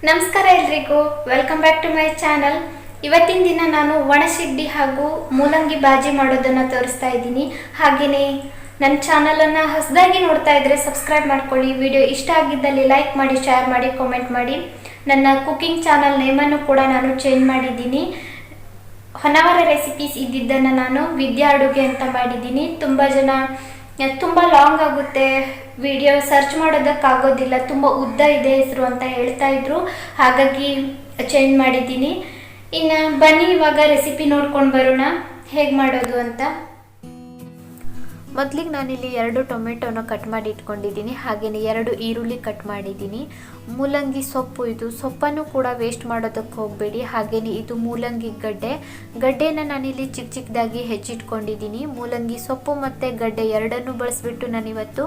ನಮಸ್ಕಾರ ಎಲ್ರಿಗೂ, welcome back to my channel. ಇವತ್ತಿನ ದಿನ ನಾನು ಒಣಸಿಗಡಿ ಹಾಗೂ ಮೂಲಂಗಿ ಬಾಜಿ ಮಾಡೋದನ್ನು ತೋರಿಸ್ತಾ ಇದ್ದೀನಿ. ಹಾಗೆಯೇ ನನ್ನ ಚಾನಲನ್ನು ಹೊಸದಾಗಿ ನೋಡ್ತಾ ಇದ್ದರೆ ಸಬ್ಸ್ಕ್ರೈಬ್ ಮಾಡ್ಕೊಳ್ಳಿ. ವಿಡಿಯೋ ಇಷ್ಟ ಆಗಿದ್ದಲ್ಲಿ ಲೈಕ್ ಮಾಡಿ, ಶೇರ್ ಮಾಡಿ, ಕಾಮೆಂಟ್ ಮಾಡಿ. ನನ್ನ ಕುಕಿಂಗ್ ಚಾನಲ್ ನೇಮನ್ನು ಕೂಡ ನಾನು ಚೇಂಜ್ ಮಾಡಿದ್ದೀನಿ. ಹೊನ್ನಾವರ ರೆಸಿಪೀಸ್ ಇದ್ದಿದ್ದನ್ನು ನಾನು ವಿದ್ಯಾ ಅಡುಗೆ ಅಂತ ಮಾಡಿದ್ದೀನಿ. ತುಂಬ ಲಾಂಗ್ ಆಗುತ್ತೆ, ವಿಡಿಯೋ ಸರ್ಚ್ ಮಾಡೋದಕ್ಕಾಗೋದಿಲ್ಲ, ತುಂಬ ಉದ್ದ ಇದೆ ಹೆಸರು ಅಂತ ಹೇಳ್ತಾ ಇದ್ರು. ಹಾಗಾಗಿ ಚೇಂಜ್ ಮಾಡಿದ್ದೀನಿ. ಇನ್ನು ಬನ್ನಿ ಇವಾಗ ರೆಸಿಪಿ ನೋಡ್ಕೊಂಡು ಬರೋಣ ಹೇಗೆ ಮಾಡೋದು ಅಂತ. ಮೊದಲಿಗೆ ನಾನಿಲ್ಲಿ 2 ಟೊಮೆಟೊನ ಕಟ್ ಮಾಡಿ ಇಟ್ಕೊಂಡಿದ್ದೀನಿ. ಹಾಗೆಯೇ 2 ಈರುಳ್ಳಿ ಕಟ್ ಮಾಡಿದ್ದೀನಿ. ಮೂಲಂಗಿ ಸೊಪ್ಪು, ಇದು ಸೊಪ್ಪನ್ನು ಕೂಡ ವೇಸ್ಟ್ ಮಾಡೋದಕ್ಕೆ ಹೋಗಬೇಡಿ. ಹಾಗೆಯೇ ಇದು ಮೂಲಂಗಿ ಗಡ್ಡೆನ ನಾನಿಲ್ಲಿ ಚಿಕ್ಕ ಚಿಕ್ಕದಾಗಿ ಹೆಚ್ಚಿಟ್ಕೊಂಡಿದ್ದೀನಿ. ಮೂಲಂಗಿ ಸೊಪ್ಪು ಮತ್ತು ಗಡ್ಡೆ ಎರಡನ್ನೂ ಬಳಸಿಬಿಟ್ಟು ನಾನಿವತ್ತು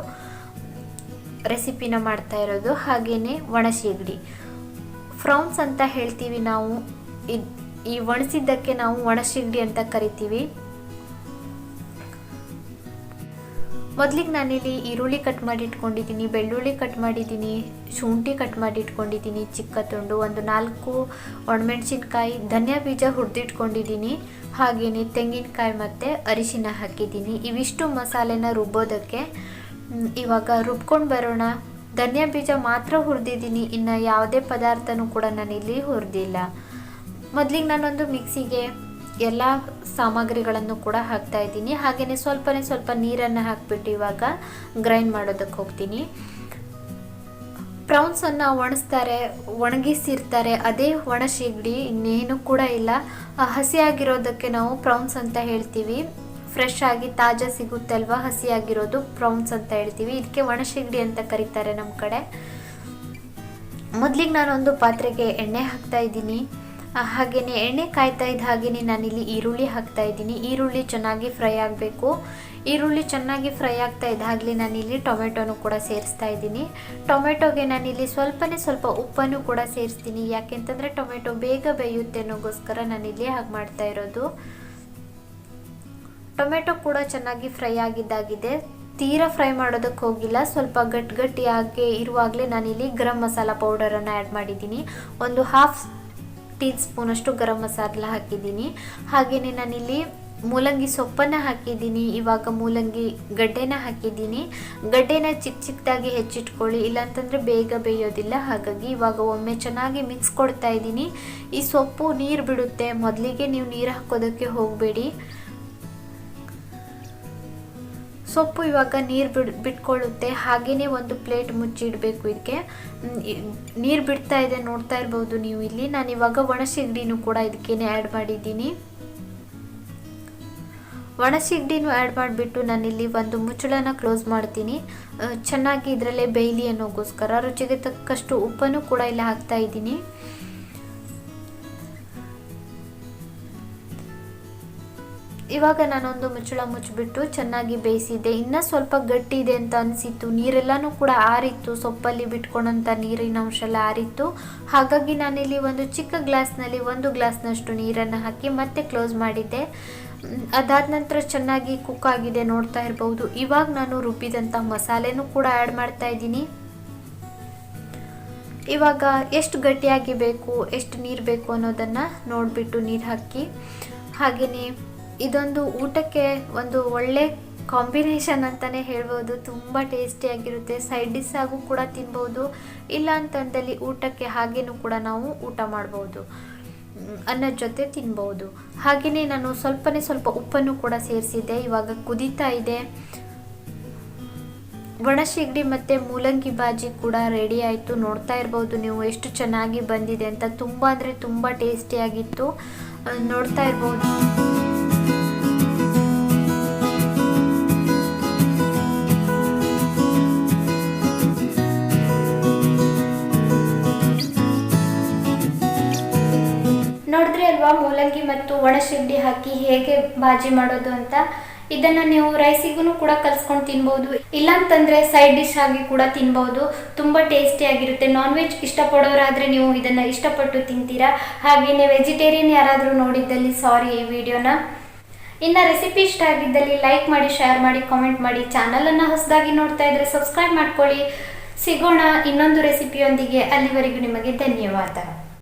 ರೆಸಿಪಿನ ಮಾಡ್ತಾ ಇರೋದು. ಹಾಗೆಯೇ ಒಣಸಿಗಡಿ, ಫ್ರೌನ್ಸ್ ಅಂತ ಹೇಳ್ತೀವಿ ನಾವು. ಈ ಒಣಸಿದ್ದಕ್ಕೆ ನಾವು ಒಣಸಿಗಡಿ ಅಂತ ಕರಿತೀವಿ. ಮೊದಲಿಗೆ ನಾನಿಲ್ಲಿ ಈರುಳ್ಳಿ ಕಟ್ ಮಾಡಿ ಇಟ್ಕೊಂಡಿದ್ದೀನಿ, ಬೆಳ್ಳುಳ್ಳಿ ಕಟ್ ಮಾಡಿದ್ದೀನಿ, ಶುಂಠಿ ಕಟ್ ಮಾಡಿ ಇಟ್ಕೊಂಡಿದ್ದೀನಿ ಚಿಕ್ಕ ತುಂಡು, ಒಂದು 4 ಒಣಮೆಣಸಿನ್ಕಾಯಿ, ಧನಿಯಾ ಬೀಜ ಹುರಿದಿಟ್ಕೊಂಡಿದ್ದೀನಿ. ಹಾಗೆಯೇ ತೆಂಗಿನಕಾಯಿ ಮತ್ತು ಅರಿಶಿನ ಹಾಕಿದ್ದೀನಿ. ಇವಿಷ್ಟು ಮಸಾಲೆನ ರುಬ್ಬೋದಕ್ಕೆ. ಇವಾಗ ರುಬ್ಕೊಂಡು ಬರೋಣ. ಧನಿಯಾ ಬೀಜ ಮಾತ್ರ ಹುರಿದಿದ್ದೀನಿ, ಇನ್ನು ಯಾವುದೇ ಪದಾರ್ಥನೂ ಕೂಡ ನಾನಿಲ್ಲಿ ಹುರಿದಿಲ್ಲ. ಮೊದಲಿಗೆ ನಾನೊಂದು ಮಿಕ್ಸಿಗೆ ಎಲ್ಲ ಸಾಮಗ್ರಿಗಳನ್ನು ಕೂಡ ಹಾಕ್ತಾ ಇದ್ದೀನಿ. ಹಾಗೆಯೇ ಸ್ವಲ್ಪ ನೀರನ್ನು ಹಾಕಿಬಿಟ್ಟು ಇವಾಗ ಗ್ರೈಂಡ್ ಮಾಡೋದಕ್ಕೆ ಹೋಗ್ತೀನಿ. ಪ್ರೌನ್ಸನ್ನು ಒಣಗಿಸಿರ್ತಾರೆ, ಅದೇ ಒಣಸಿಗಡಿ, ಇನ್ನೇನು ಕೂಡ ಇಲ್ಲ. ಹಸಿಯಾಗಿರೋದಕ್ಕೆ ನಾವು ಪ್ರೌನ್ಸ್ ಅಂತ ಹೇಳ್ತೀವಿ. ಫ್ರೆಶ್ ಆಗಿ ತಾಜಾ ಸಿಗುತ್ತೆ ಅಲ್ವಾ, ಹಸಿಯಾಗಿರೋದು ಪ್ರೌನ್ಸ್ ಅಂತ ಹೇಳ್ತೀವಿ. ಇದಕ್ಕೆ ಒಣಸಿಗಡಿ ಅಂತ ಕರೀತಾರೆ ನಮ್ಮ ಕಡೆ. ಮೊದಲಿಗೆ ನಾನೊಂದು ಪಾತ್ರೆಗೆ ಎಣ್ಣೆ ಹಾಕ್ತಾ ಇದ್ದೀನಿ. ಹಾಗೆಯೇ ಎಣ್ಣೆ ಕಾಯ್ತಾ ಇದ್ದ ಹಾಗೆಯೇ ನಾನಿಲ್ಲಿ ಈರುಳ್ಳಿ ಹಾಕ್ತಾ ಇದ್ದೀನಿ. ಈರುಳ್ಳಿ ಚೆನ್ನಾಗಿ ಫ್ರೈ ಆಗಬೇಕು. ಈರುಳ್ಳಿ ಚೆನ್ನಾಗಿ ಫ್ರೈ ಆಗ್ತಾ ಇದ್ದಾಗಲೇ ನಾನಿಲ್ಲಿ ಟೊಮೆಟೊನು ಕೂಡ ಸೇರಿಸ್ತಾ ಇದ್ದೀನಿ. ಟೊಮೆಟೊಗೆ ನಾನಿಲ್ಲಿ ಸ್ವಲ್ಪ ಉಪ್ಪನ್ನು ಕೂಡ ಸೇರಿಸ್ತೀನಿ. ಯಾಕೆಂತಂದರೆ ಟೊಮೆಟೊ ಬೇಗ ಬೇಯುತ್ತೆ ಅನ್ನೋಗೋಸ್ಕರ ನಾನಿಲ್ಲಿ ಹಾಗೆ ಮಾಡ್ತಾ ಇರೋದು. ಟೊಮೆಟೊ ಕೂಡ ಚೆನ್ನಾಗಿ ಫ್ರೈ ಆಗಿದ್ದಾಗಿದೆ. ತೀರಾ ಫ್ರೈ ಮಾಡೋದಕ್ಕೆ ಹೋಗಿಲ್ಲ, ಸ್ವಲ್ಪ ಗಟ್ಟಿಯಾಗಿ ಇರುವಾಗಲೇ ನಾನಿಲ್ಲಿ ಗರಂ ಮಸಾಲ ಪೌಡರನ್ನು ಆ್ಯಡ್ ಮಾಡಿದ್ದೀನಿ. ಒಂದು 1/2 ಟೀ ಸ್ಪೂನಷ್ಟು ಗರಂ ಮಸಾಲ ಹಾಕಿದ್ದೀನಿ. ಹಾಗೆಯೇ ನಾನಿಲ್ಲಿ ಮೂಲಂಗಿ ಸೊಪ್ಪನ್ನು ಹಾಕಿದ್ದೀನಿ. ಇವಾಗ ಮೂಲಂಗಿ ಗಡ್ಡೆನ ಹಾಕಿದ್ದೀನಿ. ಗಡ್ಡೆನ ಚಿಕ್ಕದಾಗಿ ಹೆಚ್ಚಿಟ್ಕೊಳ್ಳಿ, ಇಲ್ಲಾಂತಂದರೆ ಬೇಗ ಬೇಯೋದಿಲ್ಲ. ಹಾಗಾಗಿ ಇವಾಗ ಒಮ್ಮೆ ಚೆನ್ನಾಗಿ ಮಿಕ್ಸ್ ಕೊಡ್ತಾ ಇದ್ದೀನಿ. ಈ ಸೊಪ್ಪು ನೀರು ಬಿಡುತ್ತೆ, ಮೊದಲಿಗೆ ನೀವು ನೀರು ಹಾಕೋದಕ್ಕೆ ಹೋಗಬೇಡಿ. ಸೊಪ್ಪು ಇವಾಗ ನೀರು ಬಿಟ್ಕೊಳ್ಳುತ್ತೆ. ಹಾಗೆಯೇ ಒಂದು ಪ್ಲೇಟ್ ಮುಚ್ಚಿಡಬೇಕು. ಇದಕ್ಕೆ ನೀರು ಬಿಡ್ತಾ ಇದೆ, ನೋಡ್ತಾ ಇರ್ಬೋದು ನೀವು ಇಲ್ಲಿ. ನಾನು ಇವಾಗ ಒಣಸಿಗಡಿನೂ ಕೂಡ ಇದಕ್ಕೇನೆ ಆ್ಯಡ್ ಮಾಡಿದ್ದೀನಿ. ಒಣಸಿಗಡಿನೂ ಆ್ಯಡ್ ಮಾಡಿಬಿಟ್ಟು ನಾನಿಲ್ಲಿ ಒಂದು ಮುಚ್ಚಳನ ಕ್ಲೋಸ್ ಮಾಡ್ತೀನಿ. ಚೆನ್ನಾಗಿ ಇದರಲ್ಲೇ ಬೇಯಲಿ ಅನ್ನೋಗೋಸ್ಕರ ರುಚಿಗೆ ತಕ್ಕಷ್ಟು ಉಪ್ಪನ್ನು ಕೂಡ ಇಲ್ಲಿ ಹಾಕ್ತಾ ಇದ್ದೀನಿ. ಇವಾಗ ನಾನೊಂದು ಮುಚ್ಚಳ ಮುಚ್ಚಿಬಿಟ್ಟು ಚೆನ್ನಾಗಿ ಬೇಯಿಸಿದ್ದೆ. ಇನ್ನೂ ಸ್ವಲ್ಪ ಗಟ್ಟಿ ಇದೆ ಅಂತ ಅನಿಸಿತ್ತು, ನೀರೆಲ್ಲನೂ ಕೂಡ ಆರಿತ್ತು, ಸೊಪ್ಪಲ್ಲಿ ಬಿಟ್ಕೊಂಡಂಥ ನೀರಿನ ಅಂಶ ಎಲ್ಲ ಆರಿತ್ತು. ಹಾಗಾಗಿ ನಾನಿಲ್ಲಿ ಒಂದು ಚಿಕ್ಕ ಗ್ಲಾಸ್ನಲ್ಲಿ 1 ಗ್ಲಾಸ್ನಷ್ಟು ನೀರನ್ನು ಹಾಕಿ ಮತ್ತೆ ಕ್ಲೋಸ್ ಮಾಡಿದ್ದೆ. ಅದಾದ ನಂತರ ಚೆನ್ನಾಗಿ ಕುಕ್ ಆಗಿದೆ, ನೋಡ್ತಾ ಇರ್ಬೋದು. ಇವಾಗ ನಾನು ರುಬ್ಬಿದಂಥ ಮಸಾಲೆನೂ ಕೂಡ ಆ್ಯಡ್ ಮಾಡ್ತಾ ಇದ್ದೀನಿ. ಇವಾಗ ಎಷ್ಟು ಗಟ್ಟಿಯಾಗಿ ಬೇಕು, ಎಷ್ಟು ನೀರು ಬೇಕು ಅನ್ನೋದನ್ನು ನೋಡಿಬಿಟ್ಟು ನೀರು ಹಾಕಿ. ಹಾಗೆಯೇ ಇದೊಂದು ಊಟಕ್ಕೆ ಒಂದು ಒಳ್ಳೆ ಕಾಂಬಿನೇಷನ್ ಅಂತಲೇ ಹೇಳ್ಬೋದು. ತುಂಬ ಟೇಸ್ಟಿಯಾಗಿರುತ್ತೆ. ಸೈಡ್ ಡಿಶ್ ಆಗೂ ಕೂಡ ತಿನ್ಬೋದು, ಇಲ್ಲ ಅಂತಂದಲ್ಲಿ ಊಟಕ್ಕೆ ಹಾಗೇನೂ ಕೂಡ ನಾವು ಊಟ ಮಾಡ್ಬೋದು, ಅನ್ನದ ಜೊತೆ ತಿನ್ಬೋದು. ಹಾಗೆಯೇ ನಾನು ಸ್ವಲ್ಪ ಉಪ್ಪನ್ನು ಕೂಡ ಸೇರಿಸಿದ್ದೆ. ಇವಾಗ ಕುದೀತಾ ಇದೆ. ಒಣಸಿಗಡಿ ಮತ್ತು ಮೂಲಂಗಿ ಬಾಜಿ ಕೂಡ ರೆಡಿ ಆಯಿತು. ನೋಡ್ತಾ ಇರ್ಬೋದು ನೀವು ಎಷ್ಟು ಚೆನ್ನಾಗಿ ಬಂದಿದೆ ಅಂತ. ತುಂಬ ಅಂದರೆ ತುಂಬ ಟೇಸ್ಟಿಯಾಗಿತ್ತು, ನೋಡ್ತಾ ಇರ್ಬೋದು. ನೋಡಿದ್ರಿ ಅಲ್ವಾ ಮೂಲಂಗಿ ಮತ್ತು ಒಣಸಿಗಡಿ ಹಾಕಿ ಹೇಗೆ ಬಾಜಿ ಮಾಡೋದು ಅಂತ. ಇದನ್ನು ನೀವು ರೈಸಿಗೂ ಕೂಡ ಕಲಿಸ್ಕೊಂಡು ತಿನ್ಬೋದು, ಇಲ್ಲಾಂತಂದರೆ ಸೈಡ್ ಡಿಶ್ ಆಗಿ ಕೂಡ ತಿನ್ಬೋದು. ತುಂಬ ಟೇಸ್ಟಿಯಾಗಿರುತ್ತೆ. ನಾನ್ ವೆಜ್ ಇಷ್ಟಪಡೋರಾದರೆ ನೀವು ಇದನ್ನು ಇಷ್ಟಪಟ್ಟು ತಿಂತೀರಾ. ಹಾಗೆಯೇ ವೆಜಿಟೇರಿಯನ್ ಯಾರಾದರೂ ನೋಡಿದ್ದಲ್ಲಿ ಸಾರಿ ಈ ವಿಡಿಯೋನ. ಇನ್ನು ರೆಸಿಪಿ ಇಷ್ಟ ಆಗಿದ್ದಲ್ಲಿ ಲೈಕ್ ಮಾಡಿ, ಶೇರ್ ಮಾಡಿ, ಕಾಮೆಂಟ್ ಮಾಡಿ. ಚಾನಲನ್ನು ಹೊಸದಾಗಿ ನೋಡ್ತಾ ಇದ್ದರೆ ಸಬ್ಸ್ಕ್ರೈಬ್ ಮಾಡ್ಕೊಳ್ಳಿ. ಸಿಗೋಣ ಇನ್ನೊಂದು ರೆಸಿಪಿಯೊಂದಿಗೆ. ಅಲ್ಲಿವರೆಗೂ ನಿಮಗೆ ಧನ್ಯವಾದ.